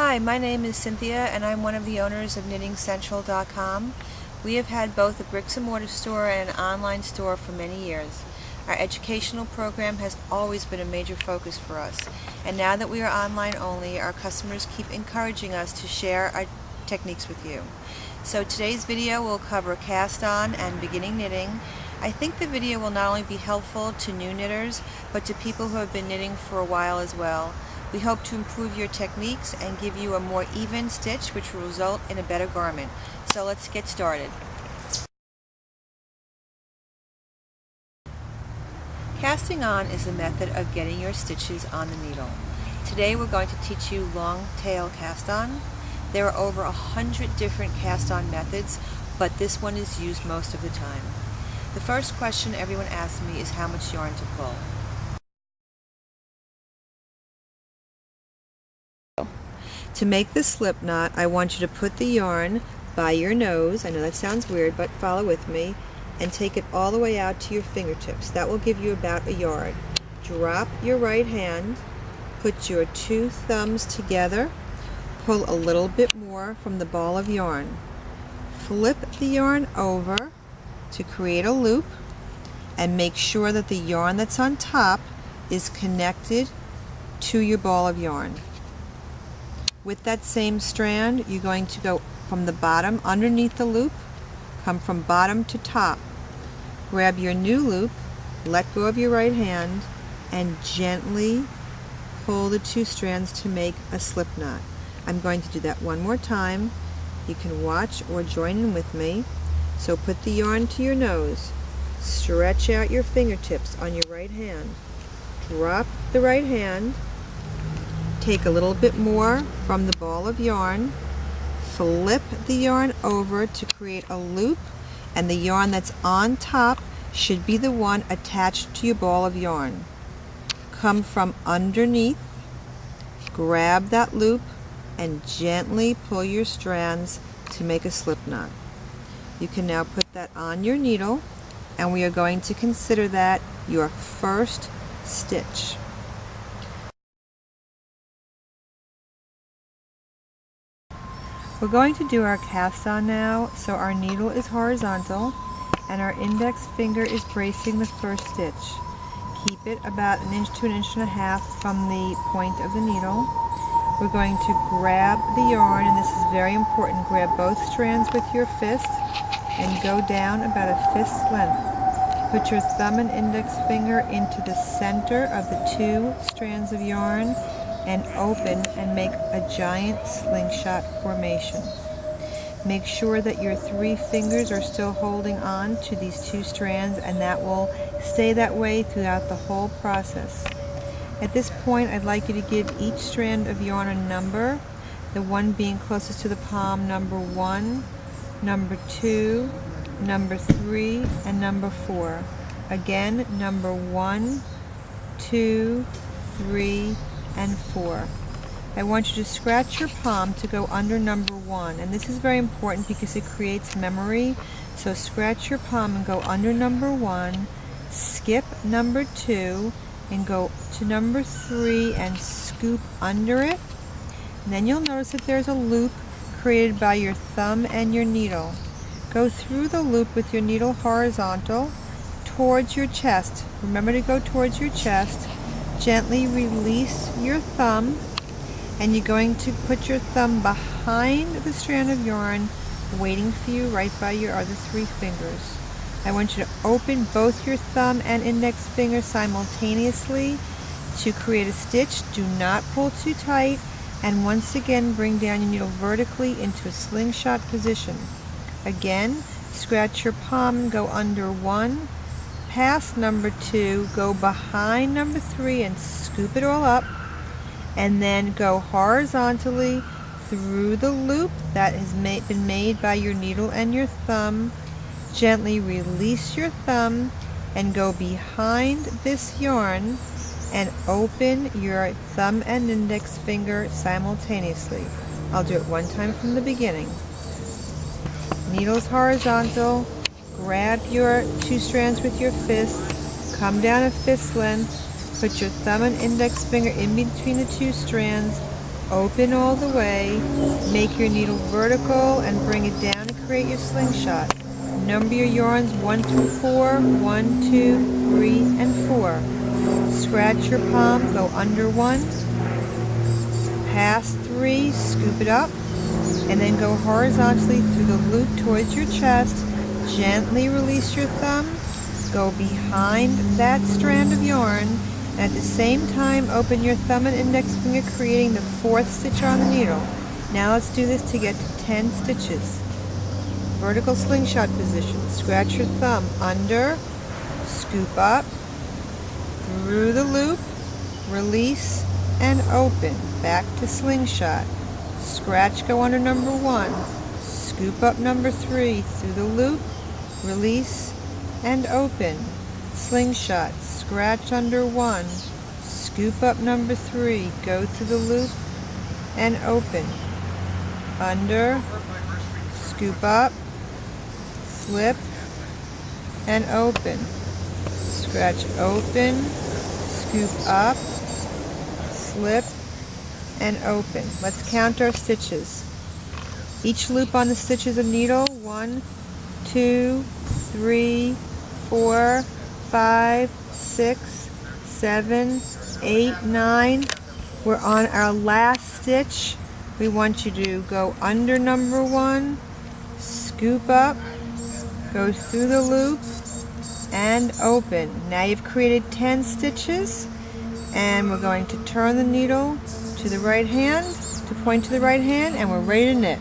Hi, my name is Cynthia and I'm one of the owners of KnittingCentral.com. We have had both a bricks and mortar store and an online store for many years. Our educational program has always been a major focus for us, and now that we are online only, our customers keep encouraging us to share our techniques with you. So today's video will cover cast on and beginning knitting. I think the video will not only be helpful to new knitters, but to people who have been knitting for a while as well. We hope to improve your techniques and give you a more even stitch, which will result in a better garment. So let's get started. Casting on is the method of getting your stitches on the needle. Today we're going to teach you long tail cast on. There are over 100 different cast on methods, but this one is used most of the time. The first question everyone asks me is how much yarn to pull. To make the slip knot, I want you to put the yarn by your nose. I know that sounds weird, but follow with me, and take it all the way out to your fingertips. That will give you about a yard. Drop your right hand, put your two thumbs together, pull a little bit more from the ball of yarn. Flip the yarn over to create a loop, and make sure that the yarn that's on top is connected to your ball of yarn. With that same strand, you're going to go from the bottom underneath the loop, come from bottom to top. Grab your new loop, let go of your right hand, and gently pull the two strands to make a slip knot. I'm going to do that one more time. You can watch or join in with me. So put the yarn to your nose, stretch out your fingertips on your right hand, drop the right hand, take a little bit more from the ball of yarn, flip the yarn over to create a loop, and the yarn that's on top should be the one attached to your ball of yarn. Come from underneath, grab that loop, and gently pull your strands to make a slip knot. You can now put that on your needle, and we are going to consider that your first stitch. We're going to do our cast on now, so our needle is horizontal and our index finger is bracing the first stitch. Keep it about 1 inch to 1.5 inches from the point of the needle. We're going to grab the yarn, and this is very important. Grab both strands with your fist and go down about a fist's length. Put your thumb and index finger into the center of the two strands of yarn and open and make a giant slingshot formation. Make sure that your 3 fingers are still holding on to these 2 strands, and that will stay that way throughout the whole process. At this point, I'd like you to give each strand of yarn a number, the one being closest to the palm, number 1, number 2, number 3, and number 4. Again, number 1, 2, 3, and 4. I want you to scratch your palm to go under number 1, and this is very important because it creates memory. So scratch your palm and go under number 1, skip number 2, and go to number 3 and scoop under it. And then you'll notice that there's a loop created by your thumb and your needle. Go through the loop with your needle horizontal towards your chest. Remember to go towards your chest. Gently release your thumb, and you're going to put your thumb behind the strand of yarn, waiting for you right by your other 3 fingers. I want you to open both your thumb and index finger simultaneously to create a stitch. Do not pull too tight, and once again bring down your needle vertically into a slingshot position. Again, scratch your palm and go under 1, past number 2, go behind number 3 and scoop it all up, and then go horizontally through the loop that has been made by your needle and your thumb. Gently release your thumb and go behind this yarn and open your thumb and index finger simultaneously. I'll do it one time from the beginning. Needles horizontal, grab your 2 strands with your fist, come down a fist length, put your thumb and index finger in between the 2 strands, Open all the way. Make your needle vertical and bring it down to create your slingshot. Number your yarns 1 through 4, 1, 2, 3, and 4. Scratch your palm, go under 1, pass 3, scoop it up, and then go horizontally through the loop towards your chest. Gently release your thumb, go behind that strand of yarn, and at the same time open your thumb and index finger, creating the 4th stitch on the needle. Now let's do this to get to 10 stitches. Vertical slingshot position. Scratch your thumb under, scoop up, through the loop, release, and open. Back to slingshot. Scratch, go under number 1, scoop up number 3, through the loop, release, and open. Slingshot. Scratch under 1, scoop up number 3, go through the loop, and open. Under, scoop up, slip, and open. Scratch, open, scoop up, slip, and open. Let's count our stitches. Each loop on the stitches of needle, 1, 2, 3, 4, 5, 6, 7, 8, 9. We're on our last stitch. We want you to go under number 1, scoop up, go through the loop, and open. Now you've created 10 stitches, and we're going to turn the needle to the right hand, to point to the right hand, and we're ready to knit.